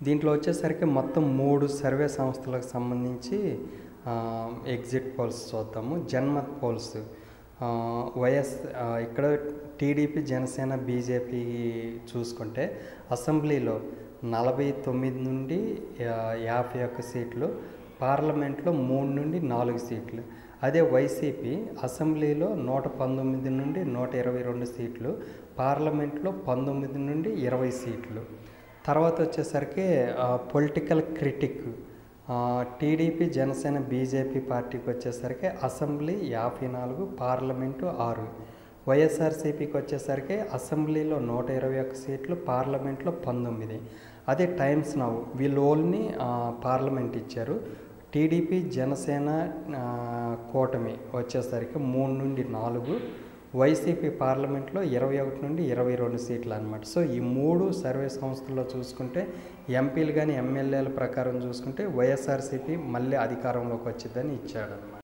దీంట్లో వచ్చేసరికి మొత్తం 3 సర్వే సంస్థలకు సంబంధించి ఎగ్జిట్ పోల్స్ చూద్దాము. జన్మత్ పోల్స్ ఇక్కడ టీడీపీ, జనసేన, బీజేపీ చూసుకుంటే అసెంబ్లీలో 49 నుండి 51 సీట్లు, పార్లమెంట్లో 3 నుండి 4 సీట్లు. అదే వైసీపీ అసెంబ్లీలో 119 నుండి 122 సీట్లు, పార్లమెంట్లో 19 నుండి 20 సీట్లు. తర్వాత వచ్చేసరికి political critic TDP, Janasena, BJP పార్టీకి వచ్చేసరికి అసెంబ్లీ 54, పార్లమెంటు 6. వైఎస్ఆర్సీపీకి వచ్చేసరికి అసెంబ్లీలో 121 సీట్లు, పార్లమెంట్లో 19. అదే టైమ్స్ నౌ వీళ్ళు ఓన్లీ పార్లమెంట్ ఇచ్చారు. టీడీపీ, జనసేన కూటమి వచ్చేసరికి 3 నుండి 4, వైసీపీ పార్లమెంట్లో 21 నుండి 22 సీట్లు అనమాట. సో ఈ 3 సర్వే సంస్థల్లో చూసుకుంటే ఎంపీలు కానీ ఎమ్మెల్యేల ప్రకారం చూసుకుంటే వైఎస్ఆర్సీపీ మళ్ళీ అధికారంలోకి వచ్చిందని ఇచ్చాడు అనమాట.